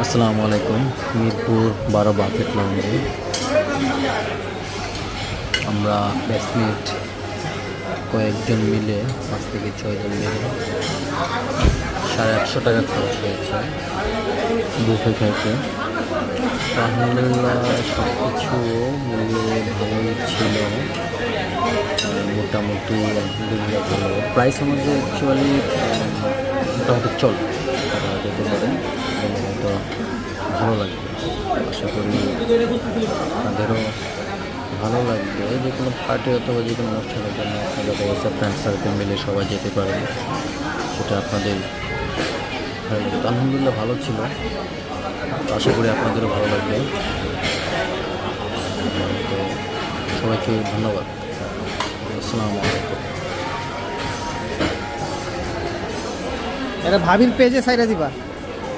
আসসালামু আলাইকুম। মিরপুর 12 বাকেট লাউঞ্জে আমরা ব্যাচমেট কয়েকজন মিলে 5 থেকে 6 জন মিলে 150 টাকা খরচ হয়েছে বুফে খাইতে। আলহামদুলিল্লাহ সব কিছু মিলিয়ে ভালোই ছিল, মোটামুটি আলহামদুলিল্লাহ ভালো। প্রাইস অনুযায়ী অ্যাকচুয়ালি মোটামুটি চল করা যেতে পারে এবং হয়তো ভালো লাগবে। আশা করি তাদেরও ভালো লাগবে। যে কোনো পার্টি অথবা যে কোনো অনুষ্ঠানের জন্য আপনাদের ব্যবস্থা ফ্রেন্ড সার্কেল মিলে সবাই যেতে পারেন, সেটা আপনাদের ভালো লাগবে। আলহামদুলিল্লাহ ভালো ছিল, আশা করি আপনাদেরও ভালো লাগবে। তো সবাইকে ধন্যবাদ। আসসালামু আলাইকুম। এটা ভাবির পেজে সাইরা দিবা।